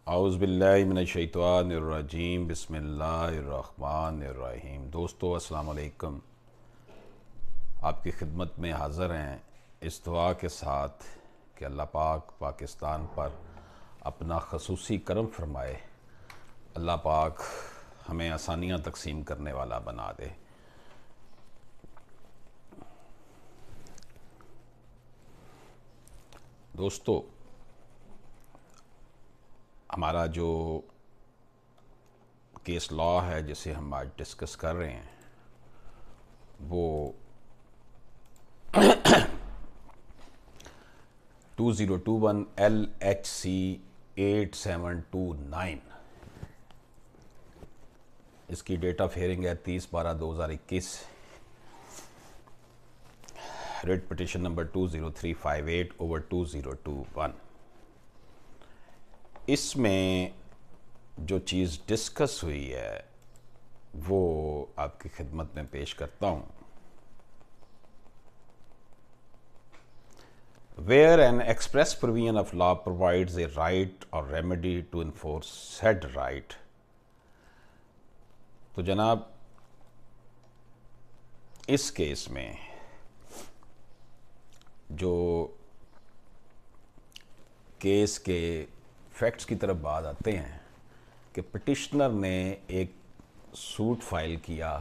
اعوذ باللہ من الشیطان الرجیم بسم اللہ الرحمن الرحیم۔ دوستو السلام علیکم۔ آپ کی خدمت میں حاضر ہیں اس دعا کے ساتھ کہ اللہ پاک پاکستان پر اپنا خصوصی کرم فرمائے، اللہ پاک ہمیں آسانیاں تقسیم کرنے والا بنا دے۔ دوستو، ہمارا جو کیس لا ہے جسے ہم آج ڈسکس کر رہے ہیں وہ 2021 LHC 8729۔ اس کی ڈیٹ آف ہیئرنگ ہے 30/12/2021۔ Writ petition number 20358/2021۔ اس میں جو چیز ڈسکس ہوئی ہے وہ آپ کی خدمت میں پیش کرتا ہوں۔ Where an express provision of law provides a right or remedy to enforce said right۔ تو جناب اس کیس میں جو کیس کے فیکٹس کی طرف بات آتے ہیں کہ پٹیشنر نے ایک سوٹ فائل کیا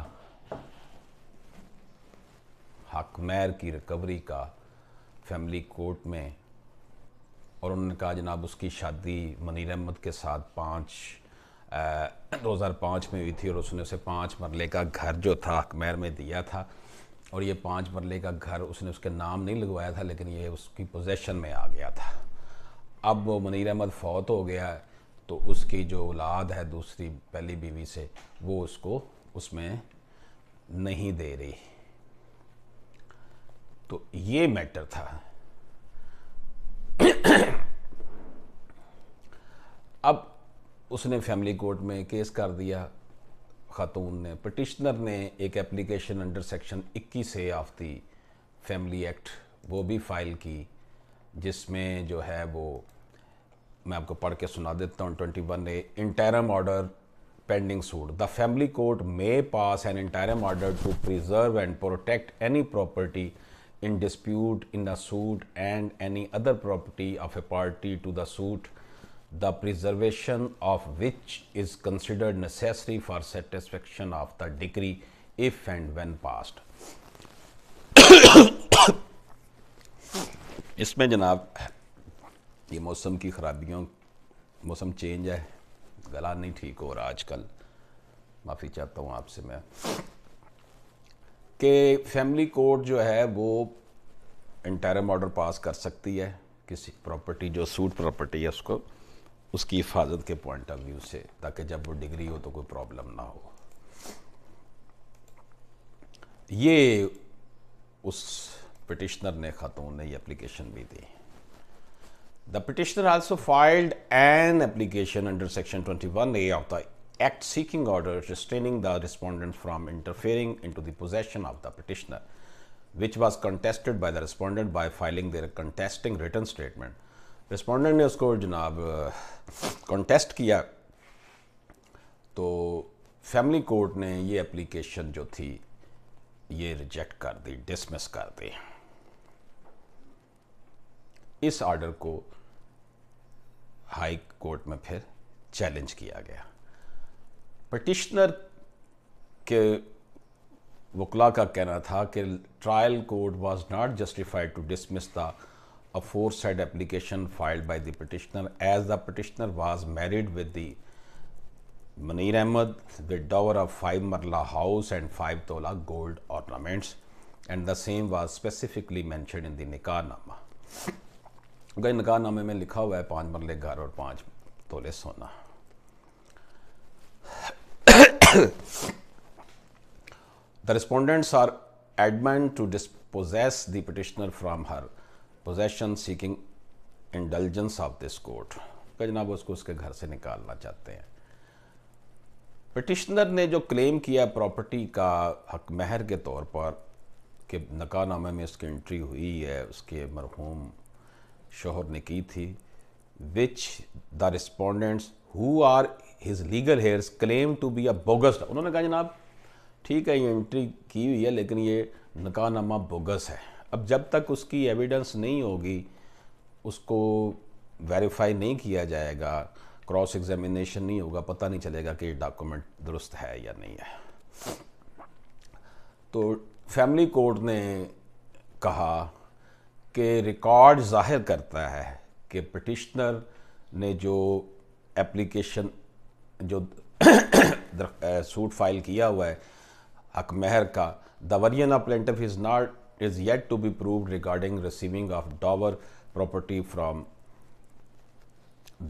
حق مہر کی ریکوری کا فیملی کورٹ میں، اور انہوں نے کہا جناب اس کی شادی منیر احمد کے ساتھ 2005 میں ہوئی تھی، اور اس نے اسے 5 مرلے کا گھر جو تھا حق مہر میں دیا تھا، اور یہ 5 مرلے کا گھر اس نے اس کے نام نہیں لگوایا تھا لیکن یہ اس کی پوزیشن میں آ گیا تھا۔ اب وہ منیر احمد فوت ہو گیا ہے تو اس کی جو اولاد ہے دوسری پہلی بیوی سے وہ اس کو اس میں نہیں دے رہی۔ تو یہ میٹر تھا۔ اب اس نے فیملی کورٹ میں کیس کر دیا، خاتون نے، پٹیشنر نے ایک application under section 21A of the family act وہ بھی فائل کی، جس میں جو ہے وہ میں آپ کو پڑھ کے سنا دیتا ہوں۔ 21A interim order pending suit. The family court may pass an interim order to preserve and protect any property in dispute in a suit and any other property of a party to the suit, the preservation of which is considered necessary for satisfaction of the decree if and when passed۔ اس میں جناب یہ موسم کی خرابیوں، موسم change ہے، گلا نہیں ٹھیک ہو رہا آج کل، معافی چاہتا ہوں آپ سے میں، کہ فیملی کورٹ جو ہے وہ انٹرم آرڈر پاس کر سکتی ہے کسی پراپرٹی جو سوٹ پراپرٹی ہے اس کو، اس کی حفاظت کے پوائنٹ آف ویو سے، تاکہ جب وہ ڈگری ہو تو کوئی پرابلم نہ ہو۔ یہ اس پٹیشنر نے، خاتون نے، یہ اپلیکیشن بھی دی۔ The petitioner also filed an application under section 21A of the Act seeking orders restraining the respondent from interfering into the possession of the petitioner, which was contested by the respondent by filing their contesting written statement۔ respondent نے اس کو جناب contest کیا تو family court نے یہ application جو تھی یہ ریجیکٹ کر دی، ڈسمس کر دی۔ اس آرڈر کو ہائی کورٹ میں پھر چیلنج کیا گیا۔ پٹیشنر کے وکلا کا کہنا تھا کہ trial court was not justified to dismiss the aforesaid application filed by the petitioner as the petitioner was married with the Munir Ahmad with dower of 5 marla house and 5 tola gold ornaments, and the same was specifically mentioned in the nikah nama۔ گئی نکاح نامے میں لکھا ہوا ہے 5 مرلے گھر اور 5 تولے سونا۔ The respondents are adamant to dispossess the petitioner from her possession seeking indulgence of this court۔ کہ جناب اس کو اس کے گھر سے نکالنا چاہتے ہیں۔ پٹیشنر نے جو کلیم کیا پراپرٹی کا حق مہر کے طور پر کہ نکاح نامے میں اس کی انٹری ہوئی ہے، اس کے مرحوم شوہر نے کی تھی، which the respondents who are his legal heirs claim to be a bogus. انہوں نے کہا جناب ٹھیک ہے یہ انٹری کی ہوئی ہے لیکن یہ نکاح نامہ بوگس ہے. اب جب تک اس کی ایویڈنس نہیں ہوگی, اس کو ویریفائی نہیں کیا جائے گا, کراس ایگزامینیشن نہیں ہوگا, پتہ نہیں چلے گا کہ یہ ڈاکومنٹ درست ہے یا نہیں ہے. تو فیملی کورٹ نے کہا کہ ریکارڈ ظاہر کرتا ہے کہ پٹیشنر نے جو اپلیکیشن جو سوٹ فائل کیا ہوا ہے حق مہر کا, the version of plaintiff is yet to be proved regarding receiving of dower property from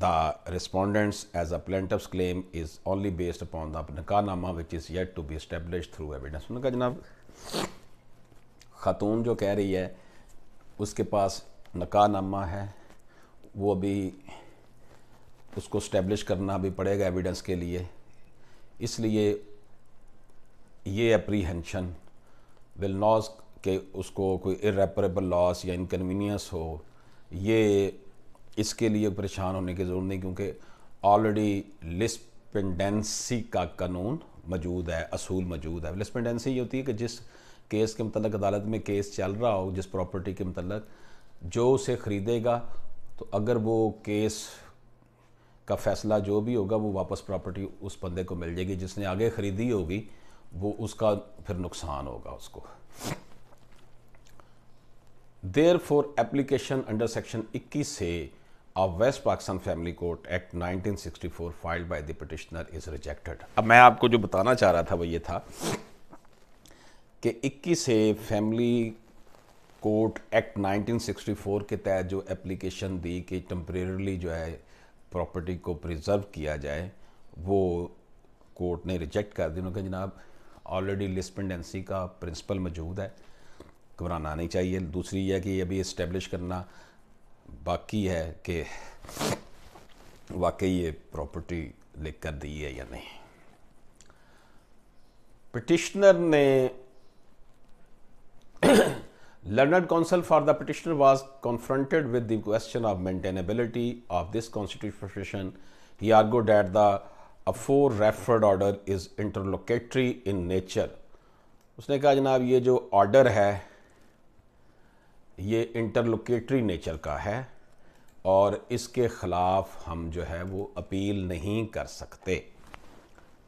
the respondents, as a plaintiff's claim is only based upon the nikah nama which is yet to be established through evidence. انہوں نے کہا جناب خاتون جو کہہ رہی ہے اس کے پاس نکاح نامہ ہے, وہ بھی اس کو اسٹیبلش کرنا بھی پڑے گا ایویڈنس کے لیے, اس لیے یہ اپریہنشن ول ناز کہ اس کو کوئی irreparable لاس یا انکنوینئنس ہو, یہ اس کے لیے پریشان ہونے کی ضرورت نہیں, کیونکہ آلریڈی لسپنڈنسی کا قانون موجود ہے, اصول موجود ہے. لسپنڈنسی یہ ہوتی ہے کہ جس کیس کے متعلق عدالت میں کیس چل رہا ہو, جس پراپرٹی کے متعلق, جو اسے خریدے گا تو اگر وہ کیس کا فیصلہ جو بھی ہوگا وہ واپس پراپرٹی اس بندے کو مل جائے گی, جس نے آگے خریدی ہوگی وہ اس کا پھر نقصان ہوگا اس کو. Therefore, application under section 21A of West Pakistan Family Court Act 1964 filed by the petitioner is rejected. اب میں آپ کو جو بتانا چاہ رہا تھا وہ یہ تھا کہ 21A فیملی کورٹ ایکٹ 1964 کے تحت جو اپلیکیشن دی کہ ٹمپریرلی جو ہے پراپرٹی کو پریزرو کیا جائے, وہ کورٹ نے ریجیکٹ کر دی. انہوں نے کہا جناب آلریڈی لسپنڈنسی کا پرنسپل موجود ہے, گھبرانا نہیں چاہیے. دوسری یہ ہے کہ یہ ابھی اسٹیبلش کرنا باقی ہے کہ واقعی یہ پراپرٹی لکھ کر دی ہے یا نہیں. پٹیشنر نے Learned counsel for the petitioner was confronted with the question of maintainability of this constitutional provision. He argued that the aforereferred order is interlocutory in nature. اس نے کہا جناب یہ جو آرڈر ہے یہ انٹرلوکیٹری نیچر کا ہے اور اس کے خلاف ہم جو ہے وہ اپیل نہیں کر سکتے.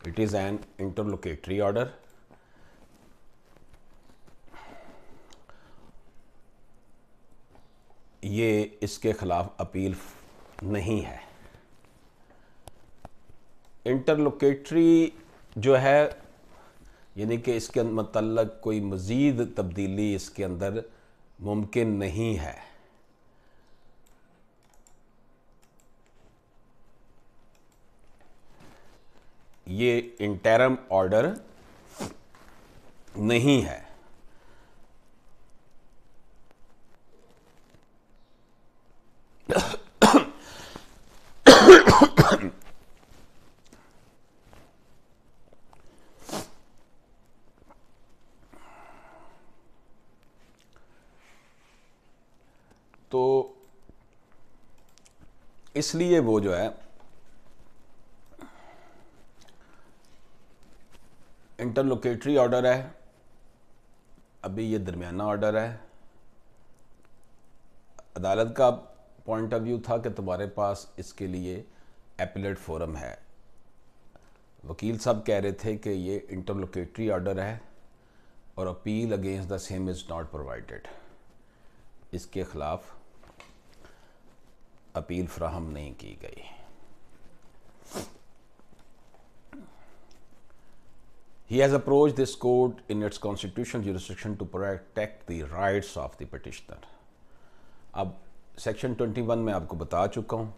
It is an interlocutory order. یہ اس کے خلاف اپیل نہیں ہے. انٹرلوکیٹری جو ہے یعنی کہ اس کے متعلق کوئی مزید تبدیلی اس کے اندر ممکن نہیں ہے. یہ انٹرم آرڈر نہیں ہے. تو اس لیے وہ جو ہے انٹرلوکیٹری آرڈر ہے, ابھی یہ درمیانہ آرڈر ہے. عدالت کا پوائنٹ آف ویو تھا کہ تمہارے پاس اس کے لیے ایپیلیٹ فورم ہے. وکیل صاحب کہہ رہے تھے کہ یہ انٹرلوکیٹری آرڈر ہے اور appeal against the same is not provided, اس کے خلاف اپیل فراہم نہیں کی گئی. He has approached this court in its constitutional jurisdiction to protect the rights of the petitioner. اب سیکشن 21 میں آپ کو بتا چکا ہوں.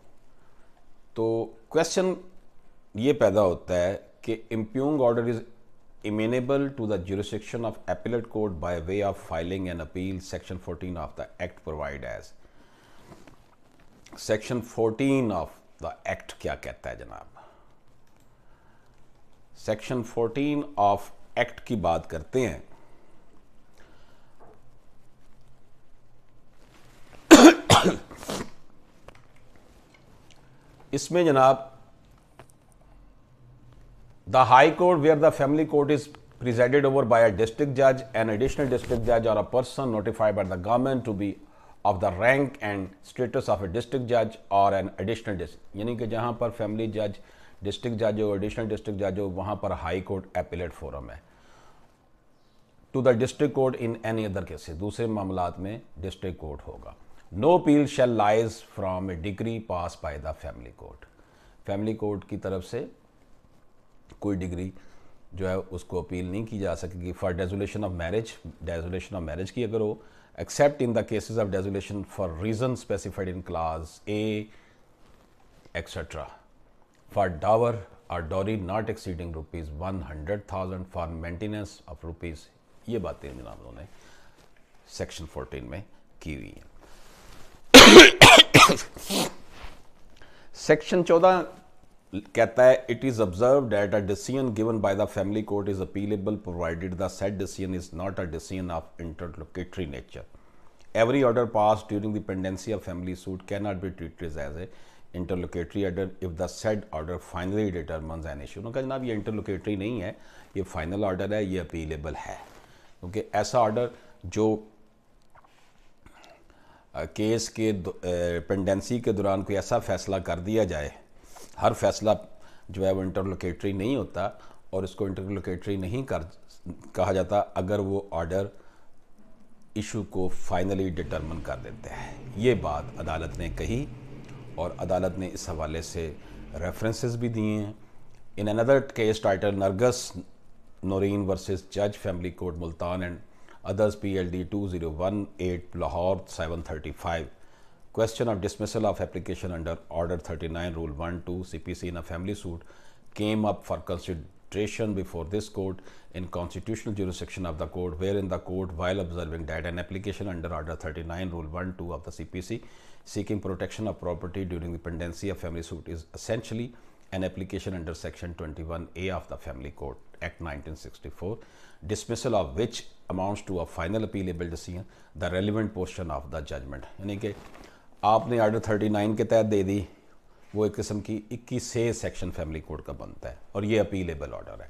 تو کویسچن یہ پیدا ہوتا ہے کہ impugned order is amenable to the jurisdiction of appellate court by way of filing an appeal. Section 14 of the Act provide as. Section 14 of the Act کیا کہتا ہے جناب؟ سیکشن 14 آف ایکٹ کی بات کرتے ہیں. اس میں جناب the high court where the family court is presided over by a district judge, an additional district judge or a person notified by the government to be of the rank and status of a district judge or an additional district, یعنی کہ جہاں پر family جج district جج ہو additional district جج ہو وہاں پر high court appellate forum ہے. To the district court in any other cases, دوسرے معاملات میں ڈسٹرکٹ کورٹ ہوگا. No appeal shall lies from a decree passed by the family court, family court کی طرف سے کوئی ڈگری جو ہے اس کو اپیل نہیں کی جا سکے گی. For dissolution of marriage, dissolution of marriage کی اگر ہو, except in the cases of dissolution for reason specified in clause A etcetera. For dower or dowry not exceeding ₹100,000 for maintenance of rupees, یہ باتیں جناب انہوں نے سیکشن 14 میں کی ہوئی ہیں. سیکشن 14 کہتا ہے it is observed that a decision given by the family court is appealable provided the said decision is not a decision of interlocutory nature. Every order passed during the pendency of family suit cannot be treated as a interlocutory order if the said order finally determines an issue. انہوں نے کہا جناب یہ interlocutory نہیں ہے, یہ final order ہے, یہ appealable ہے, کیونکہ ایسا آرڈر جو کیس کے پینڈنسی کے دوران کوئی ایسا فیصلہ کر دیا جائے, ہر فیصلہ جو ہے وہ انٹرلوکیٹری نہیں ہوتا اور اس کو انٹرلوکیٹری نہیں کہا جاتا اگر وہ آرڈر ایشو کو فائنلی ڈٹرمن کر دیتے ہیں. یہ بات عدالت نے کہی اور عدالت نے اس حوالے سے ریفرنسز بھی دیے ہیں. ان another case titled نرگس نورین ورسز جج family court Multan and others PLD 2018 Lahore 735, question of dismissal of application under Order 39 Rule 1-2 CPC in a family suit came up for consideration before this court in constitutional jurisdiction of the court, wherein the court, while observing that an application under Order 39 Rule 1-2 of the CPC seeking protection of property during the pendency of family suit is essentially an application under Section 21A of the Family Court Act 1964, dismissal of which amounts to a final appealable decision, the relevant portion of the judgment. یعنی کہ آپ نے order 39 کے تحت دے دی, وہ ایک قسم کی 21 سیکشن فیملی کوڈ کا بنتا ہے اور یہ اپیلیبل آرڈر ہے.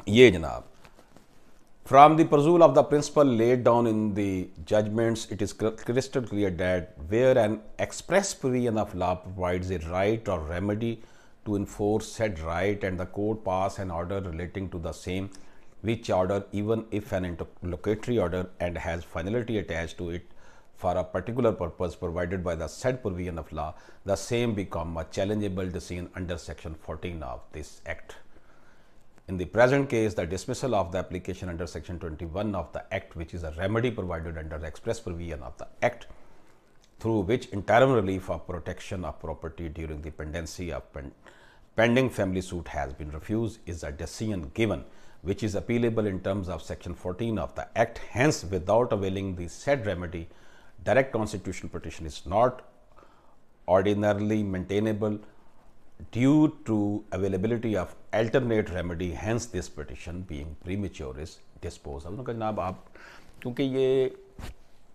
یہ جناب from the perusal of the principle laid down in the judgments it is crystal clear that where an express provision of law provides a right or remedy to enforce said right and the court pass an order relating to the same, which order, even if an interlocutory order and has finality attached to it for a particular purpose provided by the said provision of law, the same become a challengeable decision under Section 14 of this Act. In the present case, the dismissal of the application under Section 21 of the Act, which is a remedy provided under the express provision of the Act, through which interim relief of protection of property during the pendency of pending family suit has been refused, is a decision given which is appealable in terms of Section 14 of the Act. Hence, without availing the said remedy, direct constitutional petition is not ordinarily maintainable due to availability of alternate remedy. Hence, this petition being premature is disposed of. جناب آپ کیونکہ یہ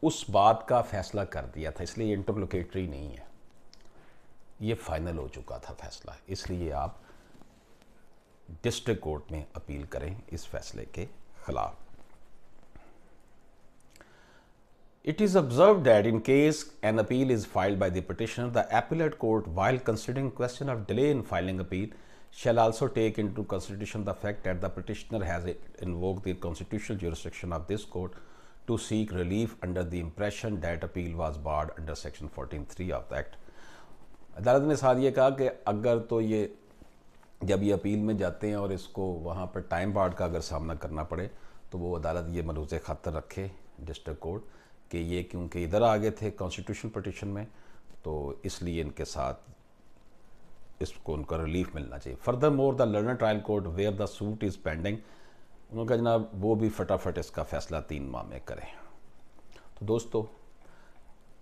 اس بات کا فیصلہ کر دیا تھا اس لیے انٹرلوکیٹری نہیں ہے, یہ فائنل ہو چکا تھا فیصلہ, اس لیے آپ ڈسٹرکٹ کورٹ میں اپیل کریں اس فیصلے کے خلاف. It is observed that in case an appeal is filed by the petitioner, the appellate court, while considering question of delay in filing appeal, shall also take into consideration the fact that the petitioner has invoked the constitutional jurisdiction of this court to seek relief under the impression that appeal was barred under Section 14(3) of the Act. عدالت نے ساتھ یہ کہا کہ اگر تو یہ جب یہ اپیل میں جاتے ہیں اور اس کو وہاں پر ٹائم بارڈ کا اگر سامنا کرنا پڑے تو وہ عدالت یہ ملحوظ خاطر رکھے ڈسٹرکٹ کورٹ کہ یہ کیونکہ ادھر آگے تھے کانسٹیٹیوشنل پٹیشن میں تو اس لیے ان کے ساتھ اس کو ان کا ریلیف ملنا چاہیے. Furthermore the learned trial court where the suit is pending, انہوں نے کہا جناب وہ بھی فٹافٹ اس کا فیصلہ 3 ماہ میں کریں. تو دوستو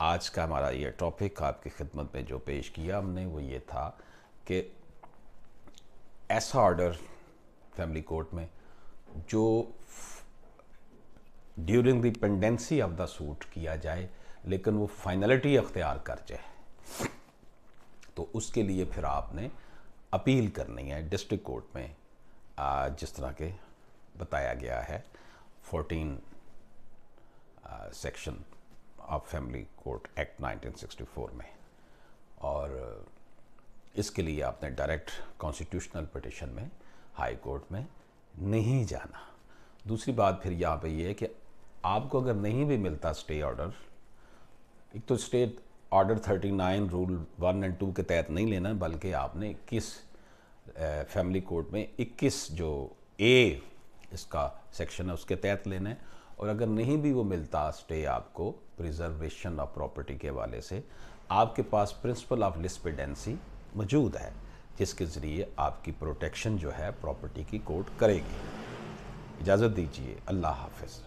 آج کا ہمارا یہ ٹاپک آپ کی خدمت میں جو پیش کیا ہم نے وہ یہ تھا کہ ایسا آرڈر فیملی کورٹ میں جو during the pendency of the suit کیا جائے لیکن وہ فائنلٹی اختیار کر جائے، تو اس کے لیے پھر آپ نے اپیل کرنی ہے ڈسٹرکٹ کورٹ میں، جس طرح کے بتایا گیا ہے 14 section of family court act 1964 میں، اور اس کے لیے آپ نے ڈائریکٹ کانسٹیٹیوشنل پٹیشن میں ہائی کورٹ میں نہیں جانا۔ دوسری بات پھر یہاں پہ یہ ہے کہ آپ کو اگر نہیں بھی ملتا سٹے آرڈر، ایک تو سٹے آرڈر 39 رول 1 اور 2 کے تحت نہیں لینا، بلکہ آپ نے 21 فیملی کورٹ میں 21 جو اے اس کا سیکشن ہے اس کے تحت لینا ہے، اور اگر نہیں بھی وہ ملتا سٹے آپ کو پریزرویشن آف پراپرٹی کے حوالے سے، آپ کے پاس پرنسپل آف لسپیڈنسی موجود ہے، جس کے ذریعے آپ کی پروٹیکشن جو ہے پراپرٹی کی کورٹ کرے گی۔ اجازت دیجیے، اللہ حافظ۔